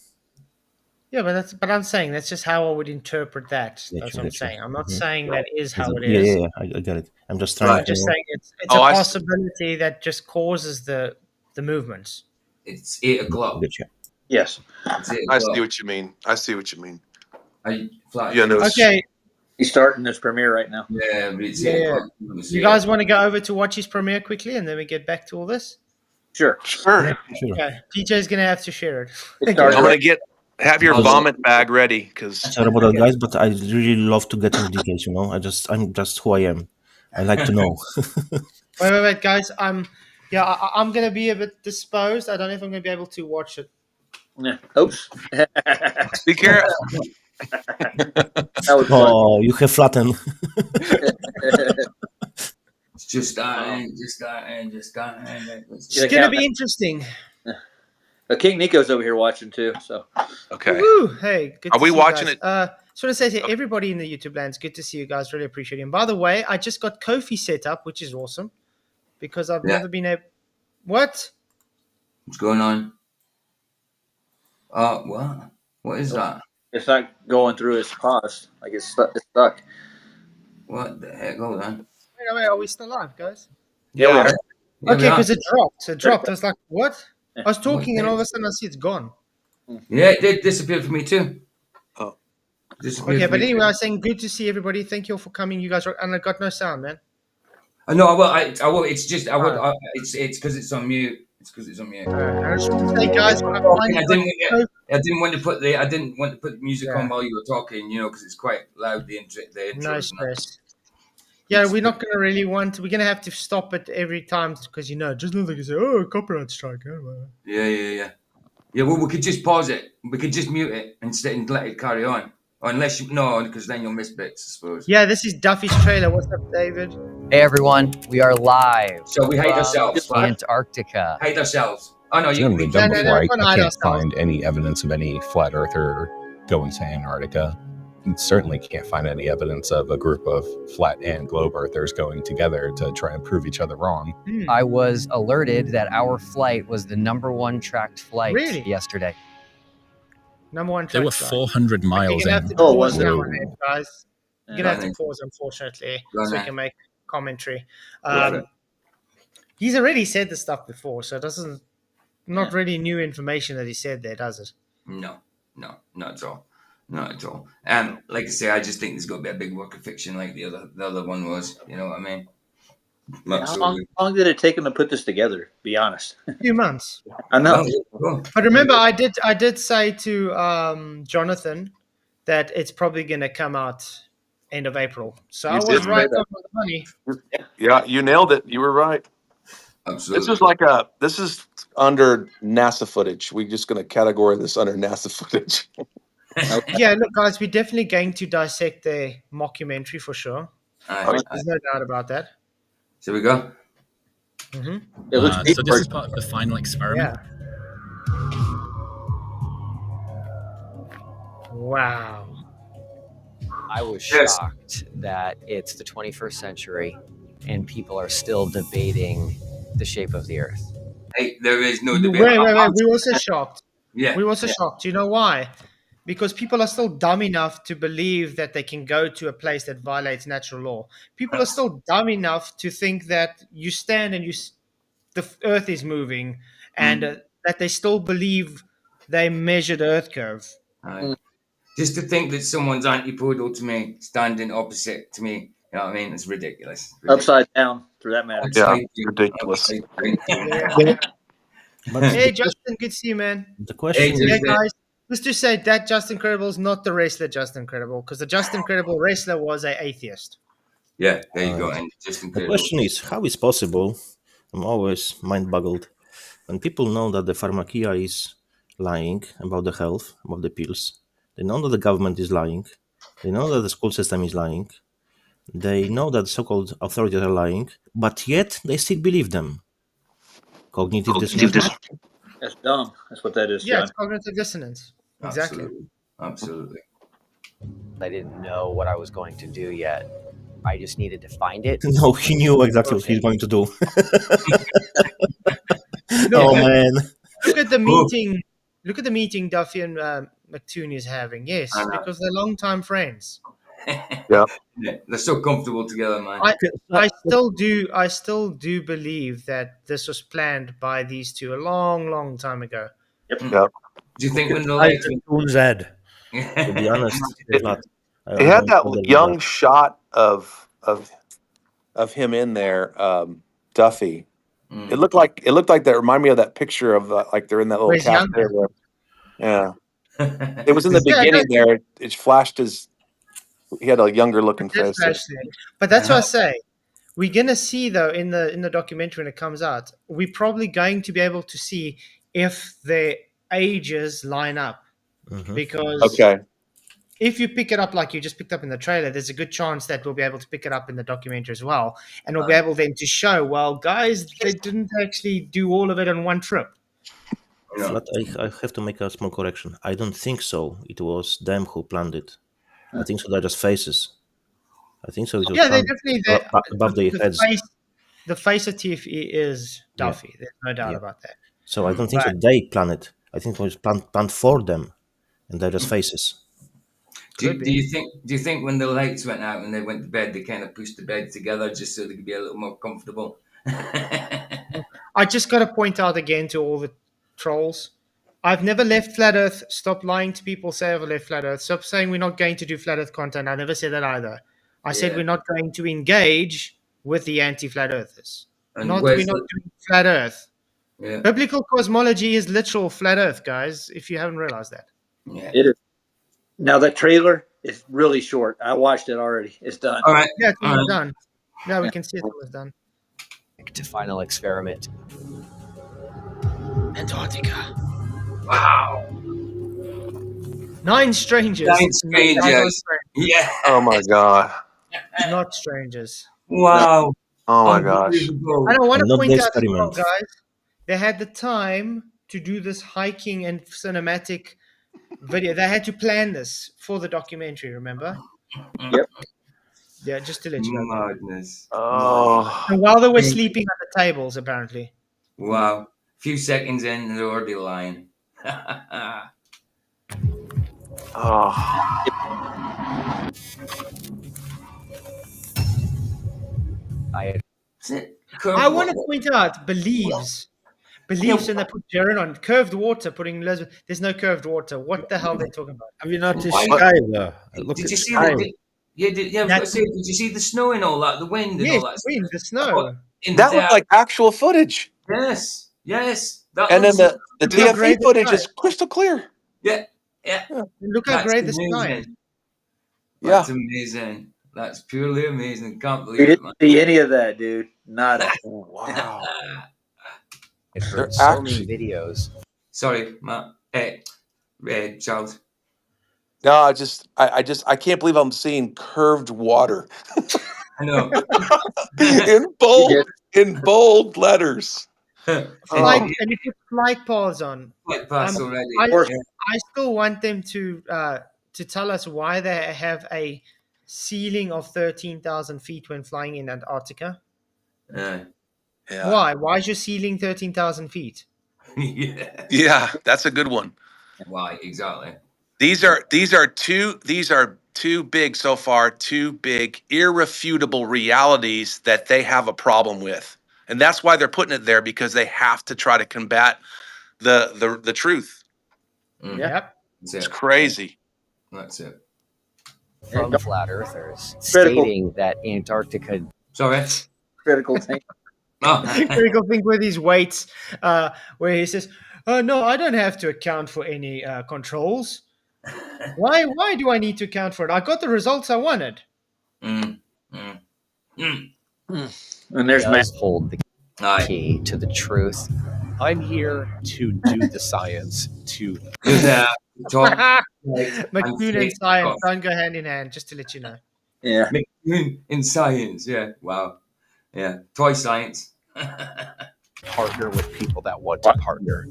B: Yeah, but I'm saying that's just how I would interpret that.
D: Yeah,
B: That's
D: sure,
B: what I'm
D: sure.
B: saying. I'm not saying that is how it
D: Yeah,
B: is.
D: yeah, I get it. I'm just trying
B: I'm just
D: to.
B: saying it's
E: Oh,
B: a
E: I see.
B: possibility that just causes the movements.
A: It's 8 o'clock.
D: Get you.
C: Yes.
A: It's 8
E: I
A: o'clock.
E: see what you mean. I see what you mean.
A: Flat.
E: Yeah, no.
B: Okay,
C: He's starting this premiere right now.
A: Yeah, but it's
B: Yeah,
A: 8
B: yeah.
A: o'clock. It's
B: you
A: 8
B: guys want to go over to watch his premiere quickly, and then we get back to all this?
C: Sure.
E: Sure.
D: Sure.
B: Okay, PJ's gonna have to share it.
C: It started
E: I'm
C: right.
E: gonna have your vomit bag ready because
D: Sorry about that, guys, but I really love to get into details. I'm just who I am. I like to know.
B: Wait, guys. I'm gonna be a bit disposed. I don't know if I'm gonna be able to watch it.
C: Yeah. Oops.
E: be careful.
C: That was fun.
D: Oh, you have flattened.
A: It's just starting.
B: It's
C: Yeah,
B: gonna be interesting.
C: King Nico's over here watching too. So
E: Okay.
B: Woo! Hey, good
E: Are
B: to
E: we
B: see
E: watching
B: you guys. Just want to say to everybody in the YouTube land, it's good to see you guys. Really appreciate it. And by the way, I just got Kofi set up, which is awesome, because I've never been able. What?
A: What's going on? What? What is that?
C: it's not going through his pause. Like it's stuck.
A: What the heck? Hold on.
B: Wait, are we still live, guys?
C: Yeah, we
E: Yeah.
C: are.
A: Yeah,
B: Okay, because it dropped. I was like, what?
C: Yeah.
B: I was talking, and all of a sudden I see it's gone.
A: Yeah, it did disappear for me too. Disappeared
B: Okay,
A: from
B: but
A: YouTube.
B: anyway, I was saying good to see everybody. Thank you all for coming. You guys are, and I got no sound, man.
A: No, I will. I will. It's just I would.
B: Oh.
A: It's because it's on mute. It's because it's on mute.
B: I just want to say, guys, I finally
A: I didn't want to put the music on
B: Yeah.
A: while you were talking. Because it's quite loud. The intros.
B: no
A: And that.
B: stress. Yeah, we're not going to really want. We're going to have to stop it every time because just not like you say, oh, copyright strike. Oh, well.
A: Yeah. Well, we could just pause it. We could just mute it instead and let it carry on. Or unless because then you'll miss bits, I suppose.
B: Yeah, this is Duffy's trailer. What's up, David?
H: Hey everyone, we are live.
A: So we hate
H: from
A: ourselves.
H: Antarctica.
A: Hate ourselves. Oh no,
I: Generally
A: you
I: done
B: no,
I: before.
B: no,
I: I
B: we're not
I: can't
B: ourselves.
I: find any evidence of any flat earther going to Antarctica. And certainly can't find any evidence of a group of flat and globe earthers going together to try and prove each other wrong.
H: I was alerted that our flight was the #1 tracked flight
B: Really?
H: yesterday.
B: Number one
J: They
B: track.
J: were 400 miles
B: You're
J: in.
B: going to have to
C: Oh,
B: pause
C: was
B: now,
I: it?
B: guys. You're going to have to pause, unfortunately, so we can make commentary. He's already said this stuff before, so it doesn't. Not really new information that he said there, does it?
A: No, not at all. Not at all. Like I say, I just think there's got to be a big work of fiction like the other one was. You know what I mean?
C: How long did it take them to put this together? Be honest.
B: A few months.
C: I know.
A: Well,
B: But remember, I did say to Jonathan that it's probably going to come out end of April. So
E: You
B: I was
E: did say
B: right
E: that.
B: on the money.
E: Yeah, you nailed it. You were right.
A: absolutely.
E: This is under NASA footage. We're just going to categorize this under NASA footage.
B: Yeah, look, guys, we're definitely going to dissect the mockumentary for sure.
A: Aye.
B: There's no doubt about that.
A: So we go.
C: It looks
J: So this is part of the final experiment.
B: Yeah. Wow.
H: I was
A: Yes.
H: shocked that it's the 21st century and people are still debating the shape of the Earth.
A: Hey, there is no
B: Wait,
A: debate.
B: wait. We were also shocked.
A: Yeah.
B: We were also shocked. You know why? Because people are still dumb enough to believe that they can go to a place that violates natural law. People are still dumb enough to think that you stand and the Earth is moving, and that they still believe they measured the Earth curve.
A: Aye. Just to think that someone's antipodal to me, standing opposite to me, you know what I mean? It's ridiculous.
C: upside down, for that matter.
E: Yeah,
A: Upside
E: ridiculous.
A: down.
D: But
B: Hey, Justin, good to see you, man.
D: the question
A: Hey,
B: Yeah,
D: is,
B: guys. Just to say that Justin Credible is not the wrestler Justin Credible, because the Justin Credible wrestler was an atheist.
A: Yeah, there you go. And just
D: the
A: incredible.
D: question is, how is possible? I'm always mind-boggled when people know that the pharmacia is lying about the health, about the pills. They know that the government is lying. They know that the school system is lying. They know that so-called authorities are lying, but yet they still believe them. Cognitive dissonance.
C: That's dumb. That's what that is,
B: Yeah,
C: John.
B: it's cognitive dissonance. Exactly.
A: Absolutely.
H: I didn't know what I was going to do yet. I just needed to find it.
D: No, he knew exactly what he's going to do.
B: No,
D: Oh
B: but
D: man!
B: look at the meeting. Look at the meeting Duffy and McToon is having. Yes,
A: I know.
B: because they're longtime friends.
A: Yeah, they're so comfortable together, man.
B: I still do believe that this was planned by these two a long time ago.
A: Do you think when the
F: Like
A: lights
F: a coon's head.
D: To be honest, it's not.
E: It had that young shot of him in there, Duffy.
A: Mm.
E: It looked like that reminded me of that picture of like they're in that little
B: Where's
E: cafe.
B: younger?
E: Yeah, it was in the
B: Yeah,
E: beginning there. It flashed his. He had a younger looking face.
B: But that's what I say. We're gonna see though in the documentary when it comes out, we're probably going to be able to see if their ages line up. Because
E: Okay.
B: if you pick it up like you just picked up in the trailer, there's a good chance that we'll be able to pick it up in the documentary as well. And we'll be able then to show, well, guys, they didn't actually do all of it on one trip.
D: But I have to make a small correction. I don't think so. It was them who planned it. I think so. They're just faces. I think so. It was
B: Yeah, they
D: planned
B: definitely
D: above their heads.
B: The face of TFE is Duffy. There's no doubt about that.
D: So I don't think so. They planned it. I think it was planned for them, and they're just faces.
A: Do you think when the lights went out and they went to bed, they kind of pushed the bed together just so they could be a little more comfortable?
B: I just got to point out again to all the trolls, I've never left flat Earth. Stop lying to people. Say I've left flat Earth. Stop saying we're not going to do flat Earth content. I never said that either. I said
A: Yeah.
B: we're not going to engage with the anti-flat Earthers.
A: And
B: We're
A: where's
B: not
A: the-
B: doing flat Earth.
A: Yeah.
B: Biblical cosmology is literal flat Earth, guys. If you haven't realized that.
A: Yeah.
C: It is. Now that trailer is really short. I watched it already. It's done.
A: All right.
B: Yeah, it's
A: All
B: almost
A: right.
B: done. Yeah, we can see it's almost done.
H: To final experiment.
B: Antarctica.
A: Wow.
B: 9 strangers.
A: 9 strangers. Yeah.
E: Oh my god.
B: Not strangers.
A: Wow.
E: Oh my gosh.
A: Unbelievable.
B: And I want
D: Not
B: to
D: the
B: point out as well,
D: experiment.
B: guys, they had the time to do this hiking and cinematic video. They had to plan this for the documentary, remember?
C: Yep.
B: Yeah, just to let you know.
A: Madness.
E: Oh.
B: And while they were sleeping at the tables, apparently.
A: Wow. Few seconds in, and they're already lying.
E: Oh.
A: Is it
B: I want to point out, believes when they put Jaron on curved water, putting Elizabeth. There's no curved water. What the hell are they talking about?
F: Have you noticed
A: Why-
F: sky though? Look
A: Did
F: at
A: you see
F: sky.
A: that? Yeah, I was going to
B: That's-
A: say, did you see the snow and all that, the wind and
B: Yes,
A: all that?
B: wind, the snow.
A: In
E: That
A: the
E: looked like actual footage.
A: yes, yes. That
E: And then
A: looks-
E: the
B: Look how grey
E: TFE
B: the
E: footage
B: sky
E: is crystal clear.
A: yeah,
B: Look how
A: that's
B: great the sky is.
A: amazing.
E: Yeah.
A: That's amazing. That's purely amazing. Can't
C: We
A: believe it, man.
C: didn't see any of that, dude. Nada.
E: Wow.
H: I've
E: They're
H: heard so
E: actually-
H: many videos.
A: Sorry, Matt. Charles.
E: No, I can't believe I'm seeing curved water
A: I know.
E: in bold letters.
B: Like, and you put flight paths on.
A: Like pass already.
B: I-
A: Yeah.
B: I still want them to tell us why they have a ceiling of 13,000 feet when flying in Antarctica.
A: Yeah.
E: Yeah.
B: Why? Why is your ceiling 13,000 feet?
A: Yeah.
E: Yeah, that's a good one.
A: Why exactly?
E: These are two big so far, two big irrefutable realities that they have a problem with. And that's why they're putting it there, because they have to try to combat the truth.
A: Mm.
B: Yep.
A: That's
E: It's
A: it.
E: crazy.
A: That's it.
H: From flat earthers
C: Critical.
H: stating that Antarctica
A: Sorry.
C: Critical thing.
A: Oh.
B: Critical thing with his weights, where he says, "Oh no, I don't have to account for any controls. Why do I need to account for it? I got the results I wanted."
A: Mm. Mm. Mm.
C: And there's Matt.
H: does hold the
A: Aye.
H: key to the truth.
I: I'm here to do the science, to
A: Yeah. Talk.
B: McCune and science don't go hand in hand, just to let you know.
C: Yeah.
A: In science, yeah. Wow. Yeah. Toy science.
I: partner with people that want to partner.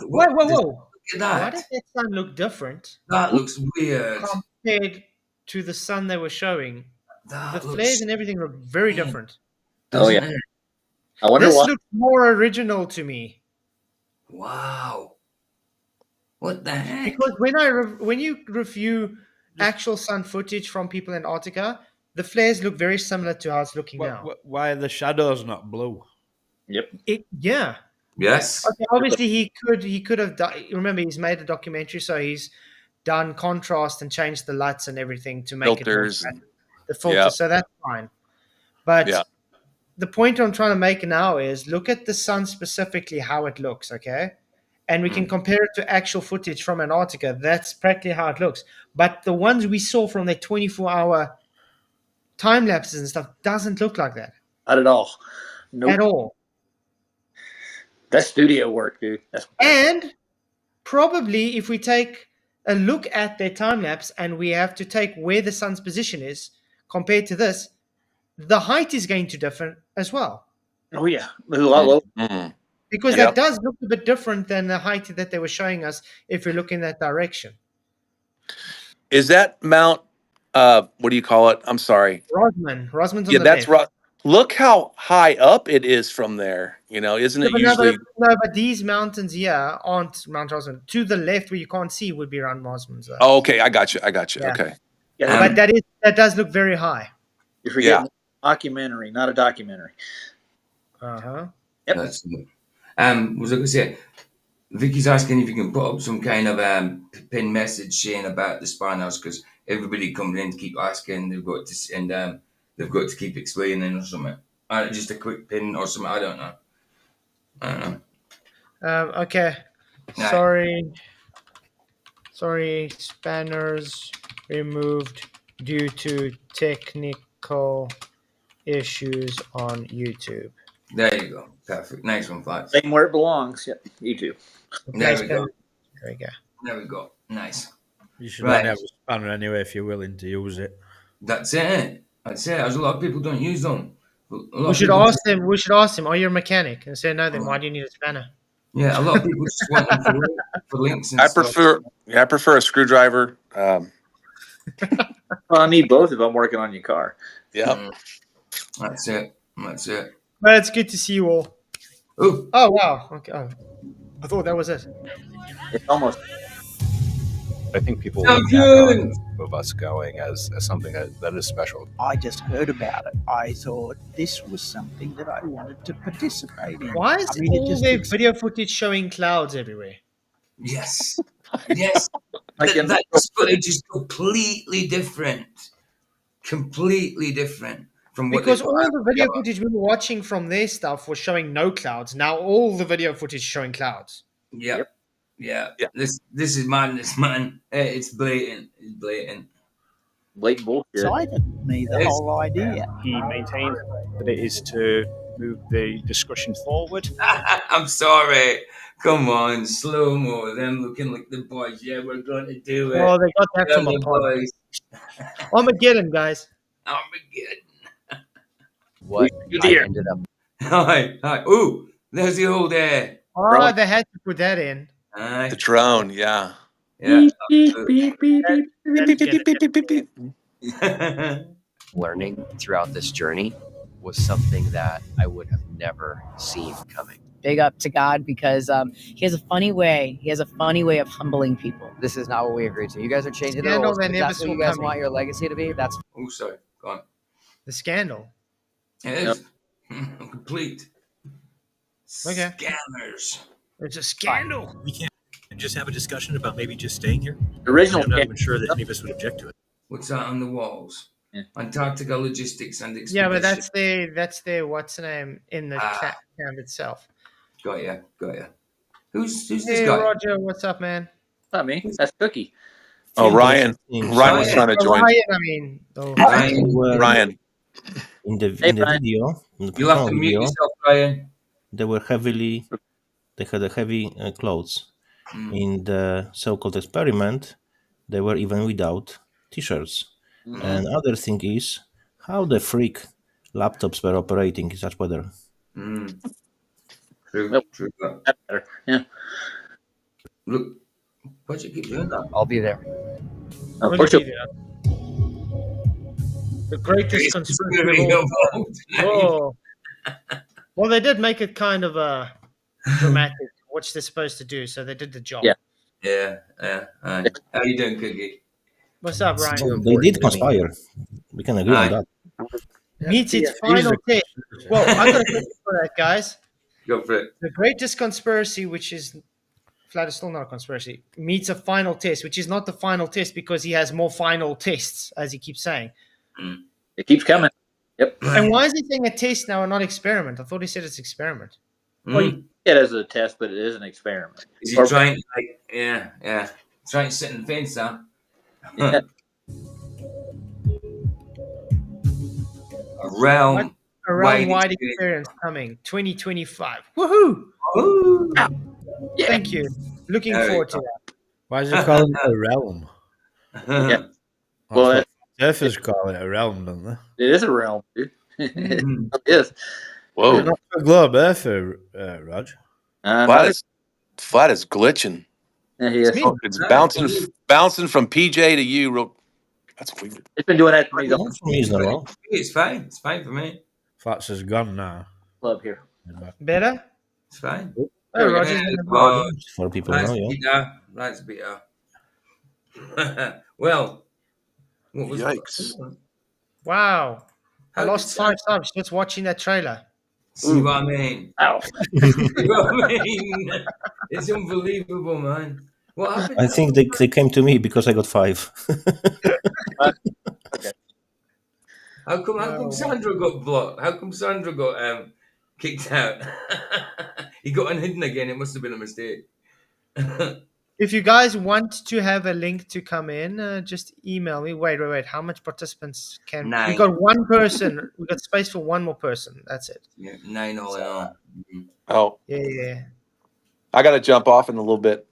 B: Whoa!
A: Look at
B: Why
A: that.
B: does that sun look different
A: That looks weird.
B: compared to the sun they were showing? The
A: That
B: flares
A: looks,
B: and everything look very different.
C: Oh, yeah.
A: doesn't it?
C: I wonder
B: This
C: why.
B: looks more original to me
A: Wow. What the heck?
B: because when you review actual sun footage from people in Antarctica, the flares look very similar to how it's looking now.
F: Why are the shadows not blue?
B: Yeah.
A: Yes.
B: Okay, obviously, he could have done. Remember, he's made a documentary, so he's done contrast and changed the lights and everything to make
E: Filters.
B: it more the filter.
E: Yeah.
B: So that's fine. But
E: Yeah.
B: the point I'm trying to make now is look at the sun specifically, how it looks. Okay, and we can compare it to actual footage from Antarctica. That's practically how it looks. But the ones we saw from their 24-hour time lapses and stuff doesn't look like that
C: Not at all. Nope.
B: at all.
C: That's studio work, dude. That's
B: And probably if we take a look at their time lapse and we have to take where the sun's position is compared to this, the height is going to differ as well.
C: oh yeah. A lot lower.
E: Mhm.
B: Because
E: Yep.
B: that does look a bit different than the height that they were showing us if we look in that direction.
E: Is that Mount? What do you call it? I'm sorry.
B: Rosman's on
E: Yeah,
B: the
E: that's
B: left.
E: right. Look how high up it is from there. You know, isn't it
B: No,
E: usually?
B: but these mountains here aren't Mount Rosman. To the left where you can't see would be around Rosman's. Though.
E: Oh, okay. I got you.
B: Yeah.
E: Okay.
C: Yeah,
B: But that does look very high.
C: you're forgetting documentary, not a documentary.
B: Uh-huh.
C: Yep.
A: That's good. Was I going to say, Vicky's asking if you can put up some kind of pin message saying about the spanners, because everybody comes in to keep asking. They've got to keep explaining or something. Just a quick pin or something. I don't know.
B: Okay.
A: Right.
B: Sorry, spanners removed due to technical issues on YouTube.
A: There you go. Perfect. Nice one, Flats.
C: Same where it belongs. Yep. YouTube.
A: There we go.
B: There we go.
A: There we go. Nice.
F: You should only have a spanner anyway if you're willing to use it.
A: That's it. That's it. There's a lot of people don't use them.
B: We should ask them, are you a mechanic? And say no, then why do you need a spanner?
A: Yeah, a lot of people just want them for links and
E: I
A: stuff.
E: prefer a screwdriver.
C: Well, I need both if I'm working on your car.
E: Yeah.
A: That's it. That's it.
B: Well, it's good to see you all.
A: Ooh.
B: Oh, wow. Okay. Oh, I thought that was it.
C: It's almost.
I: I think people
A: So
I: look
A: good.
I: at us going as something that is special.
K: I just heard about it. I thought this was something that I wanted to participate in.
B: Why is all their video footage showing clouds everywhere?
A: Yes. Yes.
C: Like
A: that footage is completely different. Completely different from what
B: Because
A: they
B: all
A: put out.
B: the video footage we were watching from their stuff was showing no clouds. Now all the video footage is showing clouds.
A: Yeah. Yeah. This is madness, man. It's blatant. It's blatant.
C: Blatant bullshit.
K: Excited me, the whole idea.
L: He maintained that it is to move the discussion forward.
A: I'm sorry. Come on, slow mo. Them looking like the boys. Yeah, we're going to do it.
B: Well, they got that from a
A: the
B: pod.
A: boys.
B: Armageddon, guys.
A: Armageddon.
H: What I ended up.
A: Hi. Ooh, there's the old air.
B: Oh, they had to put that in.
E: The drone, yeah.
A: Yeah.
H: Learning throughout this journey was something that I would have never seen coming.
M: Big up to God because he has a funny way. He has a funny way of humbling people.
H: This is not what we agreed to. You guys are changing the
B: Scandal
H: rules.
B: they
H: If
B: never
H: that's what
B: saw
H: you guys
B: coming.
H: want your legacy to be, that's
A: Oh, sorry. Go on.
B: The scandal.
A: It is. Complete.
B: Okay.
A: Scammers.
B: It's a scandal.
J: We can't just have a discussion about maybe just staying here.
C: The original.
J: I'm not even sure that any of us would object to it.
A: What's that on the walls? Antarctica logistics and expedition.
B: Yeah, but that's their what's the name in the camp itself.
A: Got ya. Who's this
B: Hey,
A: guy?
B: Roger, what's up, man?
C: Not me. That's Cookie.
E: Oh, Ryan. Ryan was trying to join.
D: Ryan. In the
C: Hey,
D: video,
C: Ryan.
A: You'll have to mute
D: video,
A: yourself, Ryan.
D: they had a heavy clothes. In the so-called experiment, they were even without t-shirts. And other thing is how the freak laptops were operating in such weather.
A: True.
C: Nope.
A: True.
C: That's better. Yeah.
A: Look, why'd you keep doing that?
H: I'll be there.
C: Of course you'll-
B: The greatest conspiracy of all time. Oh. Well, they did make it kind of dramatic, what they're supposed to do, so they did the job.
C: Yeah.
A: Yeah. Aye. How you doing, Cookie?
B: What's up, Ryan?
D: So they did conspire. We can agree on that.
B: Meets its final test. Well, I got a question for that, guys.
A: Go for it.
B: The greatest conspiracy, which is flat is still not a conspiracy, meets a final test, which is not the final test because he has more final tests, as he keeps saying.
C: It keeps coming. Yep.
B: And why is he saying a test now and not experiment? I thought he said it's experiment.
C: Well, you see it as a test, but it is an experiment.
A: Is he trying? Yeah. Trying to sit in the fence, huh?
C: Yeah.
A: A realm.
B: A realm-wide experience coming 2025. Woohoo!
A: Ooh.
C: Yeah.
B: Thank you. Looking
A: There
B: forward
A: you
B: to that.
F: Why is it called a realm?
C: Yeah. Well,
F: Surfers call it a realm, don't they?
C: it is a realm, dude. It is.
E: Whoa.
F: Not a globe Earth, Rog.
E: Flat is glitching.
C: Yeah, he is.
E: It's bouncing from PJ to you. That's weird.
C: It's been doing that to me the whole
A: It's fine. It's fine for me.
F: Flats is gone now.
C: club here.
B: Better?
A: It's fine.
B: Oh, Roger's in the bar.
D: For people
A: Nice
D: know, yeah.
A: Nice beater. Well, what was
E: Yikes.
B: Wow. I
A: How
B: lost
A: did
B: 5 subs just watching that trailer.
A: See what I mean?
C: Ow.
A: See what I mean? It's unbelievable, man. What happened?
D: I think they came to me because I got 5.
C: Okay.
A: How come Sandra got blocked? How come Sandra got kicked out? He got unhidden again. It must have been a mistake.
B: If you guys want to have a link to come in, just email me. Wait. How much participants can we
A: 9.
B: got? One person. We got space for one more person. That's it.
A: Yeah, 9 all in all.
E: Oh,
B: Yeah.
E: I got to jump off in a little bit.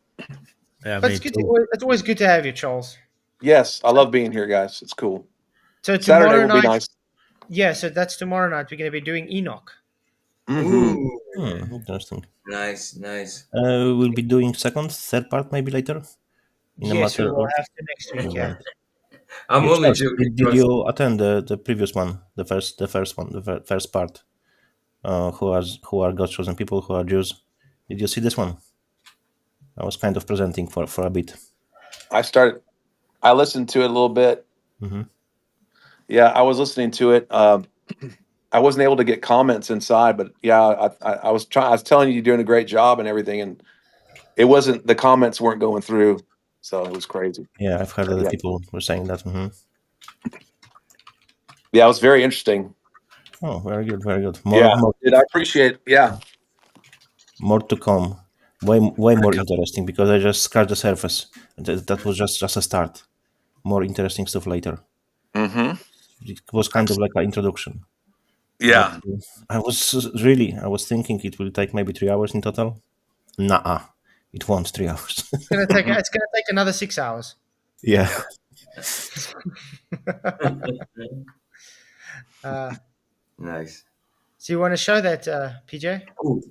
F: Yeah,
B: But
F: me
B: it's good.
F: too.
B: It's always good to have you, Charles.
E: Yes, I love being here, guys. It's cool.
B: So
E: Saturday
B: tomorrow
E: will be
B: night.
E: nice.
B: Yeah, so that's tomorrow night. We're going to be doing Enoch.
A: Ooh,
D: Interesting.
A: nice.
D: We'll be doing third part maybe later. In a
B: Yes, we
D: matter
B: will
D: of.
B: have to next week. Yeah.
A: I'm
D: Yeah,
A: only
D: Charles,
A: joking.
D: did you attend the previous one, the first one, the first part? Who are God's chosen people? Who are Jews? Did you see this one? I was kind of presenting for a bit.
E: I listened to it a little bit.
D: Mm-hmm.
E: Yeah, I was listening to it. I wasn't able to get comments inside, but yeah, I was trying. I was telling you, you're doing a great job and everything, and it wasn't. The comments weren't going through, so it was crazy.
D: Yeah, I've heard that people were saying that. Mm-hmm.
E: Yeah, it was very interesting.
D: Oh, very good.
E: More, I appreciate it. Yeah,
D: more to come. Way more interesting because I just scratched the surface. That was just a start. More interesting stuff later.
E: Mm-hmm.
D: It was kind of like an introduction.
E: Yeah.
D: But I was thinking it will take maybe 3 hours in total. Nah, it won't 3 hours.
B: It's gonna take another 6 hours.
D: Yeah.
A: Nice.
B: So you want to show that, PJ?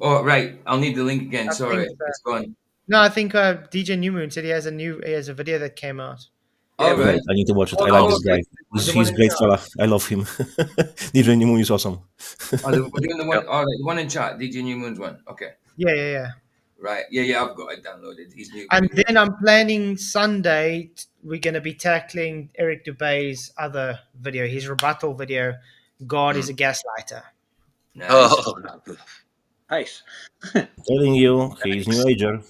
A: Oh, right. I'll need the link again.
B: I
A: Sorry,
B: think,
A: it's gone.
B: No, I think DJ New Moon said he has a video that came out.
A: All right.
D: I need to watch it. I like this guy. He's a great fella. I love him. DJ New Moon is awesome.
A: We're doing the one. All right, the one in chat. DJ New Moon's one. Okay.
B: Yeah.
A: Right. Yeah. I've got it downloaded. He's new.
B: And then I'm planning Sunday. We're going to be tackling Eric Dubé's other video, his rebuttal video. God is a gaslighter.
A: Nice.
C: Oh, nice.
D: Telling you, he's New Ager.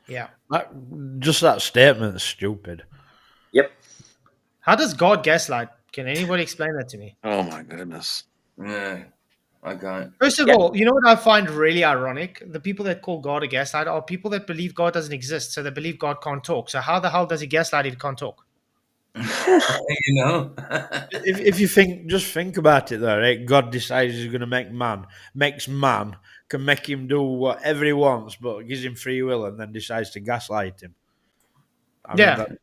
B: Yeah.
F: Just that statement is stupid.
C: Yep.
B: How does God gaslight? Can anybody explain that to me?
E: Oh my goodness.
A: Yeah, I can't.
B: First of all, you know what I find really ironic? The people that call God a gaslighter are people that believe God doesn't exist, so they believe God can't talk. So how the hell does he gaslight if he can't talk?
A: You know?
F: if you think about it though, right? God decides he's going to make man, makes man, can make him do whatever he wants, but gives him free will and then decides to gaslight him. I mean,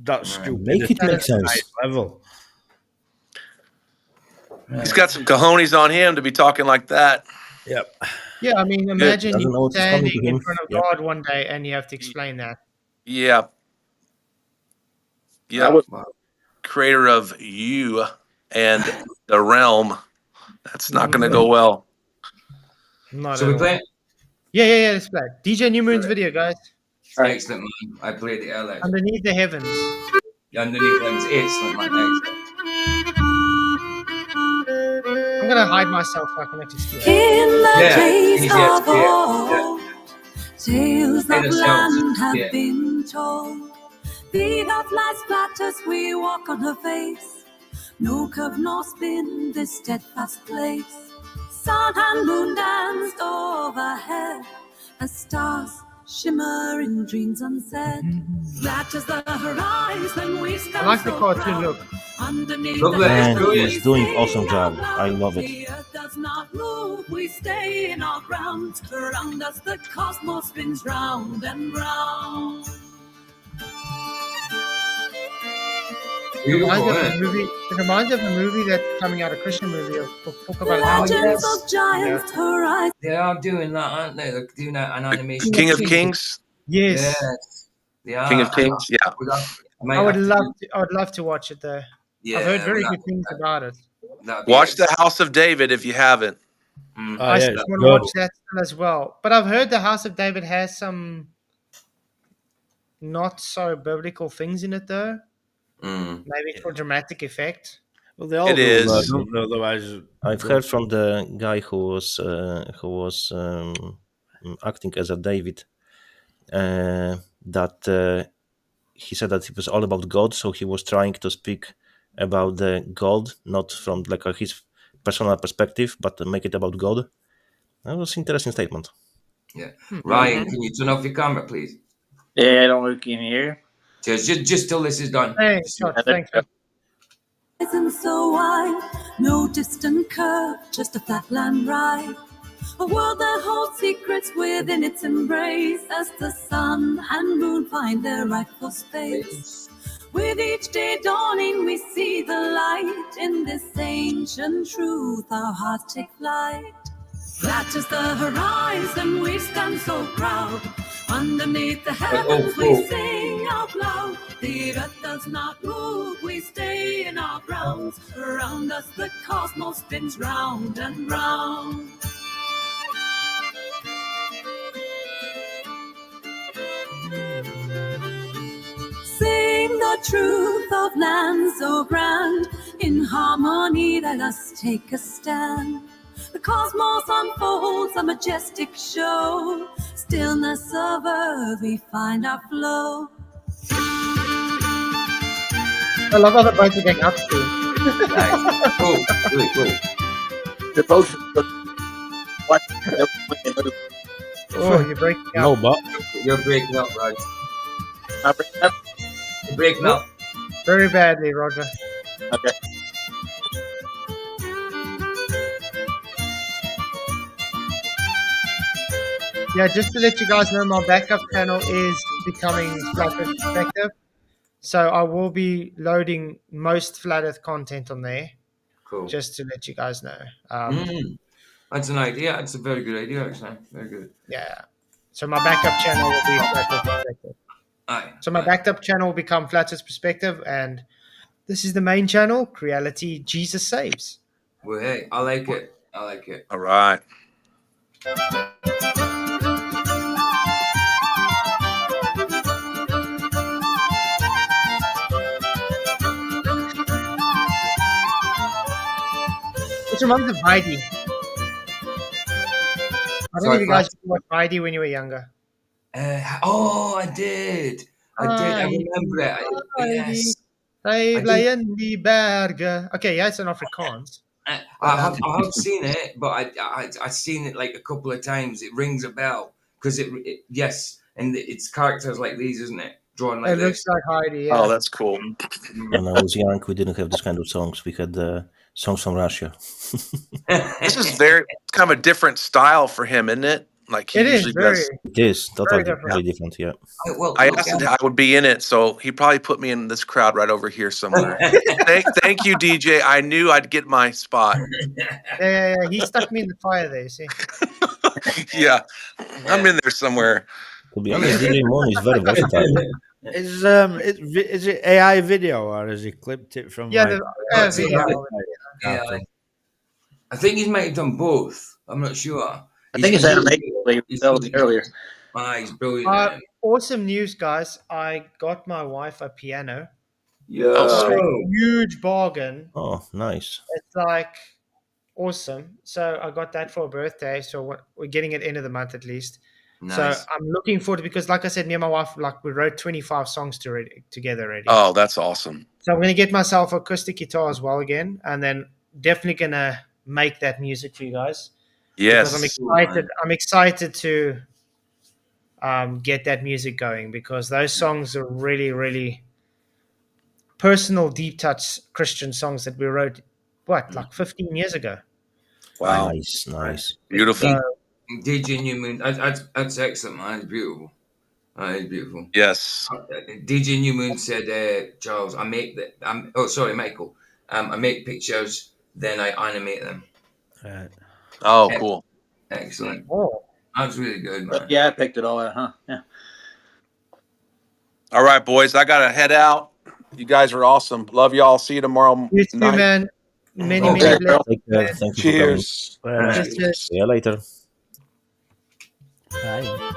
F: that's stupid.
D: Make it make sense.
F: Level.
E: He's got some cojones on him to be talking like that.
F: Yep.
B: Yeah, I mean, imagine
D: Doesn't know
B: you
D: what's coming to
B: standing in
D: him.
B: front of
D: Yep.
B: God one day and you have to explain that.
E: Yeah. Yeah. Creator of you and the realm. That's not going to go well.
B: Not
A: So
B: at
A: we
B: all.
A: play.
B: Yeah, let's play. DJ New Moon's video, guys.
A: Excellent, man. I played it earlier.
B: Underneath the heavens.
A: Underneath them, excellent, man. Excellent.
B: I'm gonna hide myself so I can actually see it.
N: In the
A: Yeah,
N: days
A: yes,
N: of old, tales of
A: Innocence,
N: land have
A: yeah.
N: been told. Feet of life's flat as we walk on her face. No curve nor spin, this steadfast place. Sun and moon danced overhead as stars shimmer in dreams unsaid. Flat as the horizon we stand.
B: I like the
N: so
B: cartoon
N: proud.
B: look.
N: Underneath
A: Look
N: the
A: like it's
D: And
A: brilliant.
D: he's doing awesome job. I love it.
N: the earth does not move, we stay in our ground. Around us the cosmos spins round and round.
A: Beautiful,
B: It reminds me of a movie that's coming out, a Christian movie. Of talk about how
N: Legends of giants horizon.
A: They are doing that, aren't they? They're doing that an animation.
E: King of Kings.
B: Yes.
A: Yes. They are.
E: King of Kings. Yeah.
B: I would love to watch it though.
A: Yeah,
B: I've heard very
A: we'll
B: good things about it.
E: Watch The House of David if you haven't.
B: I still want to watch that still as well. But I've heard the House of David has some not so biblical things in it though. Maybe for dramatic effect.
F: Well, they all
E: It
F: do,
E: is.
F: don't they? Otherwise,
D: I've heard from the guy who was acting as a David that he said that it was all about God, so he was trying to speak about the God, not from like his personal perspective, but to make it about God. That was an interesting statement.
A: Yeah. Ryan, can you turn off your camera, please?
C: Yeah, I don't know if you can hear.
A: Just till this is done.
B: Hey, Scott, thanks.
N: Isn't so wide, no distant curve, just a flatland ride. A world that holds secrets within its embrace as the sun and moon find their rightful space. With each day dawning, we see the light in this ancient truth. Our hearts take flight. Flat as the horizon, we stand so proud. Underneath the heavens, we sing out loud. The earth does not move, we stay in our grounds. Around us, the cosmos spins round and round. Sing the truth of land so grand. In harmony, let us take a stand. The cosmos unfolds a majestic show. Stillness of earth, we find our flow.
B: I love how the boats are getting up to.
A: Nice. Cool. Really cool.
C: The boats. What?
B: Oh, you're breaking up.
F: no, but
A: You're breaking up, Raj.
C: I'm breaking up.
A: You're breaking up.
B: Very badly, Roger.
C: Okay.
B: Yeah, just to let you guys know, my backup channel is becoming Flat Earth Perspective. So I will be loading most Flat Earth content on there.
A: Cool.
B: Just to let you guys know.
A: That's an idea. That's a very good idea, actually. Very good.
B: Yeah. So my backup channel will be Flat Earth Perspective.
A: Aye.
B: So my backup channel will become Flat Earth Perspective, and this is the main channel, Creality Jesus Saves.
A: Well, hey, I like it. I like it.
E: All right.
B: It reminds me of Heidi. I don't know if you guys watched Heidi when you were younger.
A: I did. I remember it. Yes.
B: Okay, yeah, it's an Afrikaans.
A: I have seen it, but I've seen it like a couple of times. It rings a bell because yes, and it's characters like these, isn't it? Drawn like
B: It
A: this.
B: looks like Heidi. Yeah.
E: Oh, that's cool.
D: When I was young, we didn't have this kind of songs. We had songs from Russia.
E: This is very kind of a different style for him, isn't it? Like he
B: It is
E: usually
B: very.
E: does.
D: It is totally
B: different.
D: very different. Yeah.
A: Well,
E: I asked him I would be in it, so he probably put me in this crowd right over here somewhere. Thank you, DJ. I knew I'd get my spot.
B: Yeah. He stuck me in the fire there, see?
E: Yeah, I'm in there somewhere.
D: To be honest, DJ Moon is very versatile.
F: Is it AI video or has he clipped it from?
B: Yeah,
F: like,
B: video.
A: Yeah, I think he might have done both. I'm not sure.
C: I think it's animated. Earlier.
A: He's brilliant.
B: Awesome news, guys. I got my wife a piano.
A: Yeah.
B: Huge bargain.
D: Oh, nice.
B: It's like awesome. So I got that for a birthday. So we're getting it end of the month at least.
A: Nice.
B: So I'm looking forward to, because like I said, me and my wife, like we wrote 25 songs together already.
E: Oh, that's awesome.
B: So I'm going to get myself an acoustic guitar as well again. And then definitely going to make that music for you guys.
E: Yes.
B: Because I'm excited to get that music going, because those songs are really, really personal, deep touch Christian songs that we wrote, like 15 years ago.
E: Wow.
D: Nice.
E: Beautiful.
B: So,
A: DJ Newman, that's excellent, man. It's beautiful. It's beautiful.
E: Yes.
A: DJ Newman said, Charles, Michael, I make pictures, then I animate them.
E: Oh, cool.
A: Excellent.
B: Oh,
A: that's really good, man.
C: Yeah, I picked it all out, huh? Yeah.
E: All right, boys. I gotta head out. You guys are awesome. Love y'all. See you tomorrow
B: you too,
E: night.
B: man. Many
A: Okay.
B: blessings.
D: Take care. Thank you
E: Cheers.
D: for coming. See you later.
F: Bye.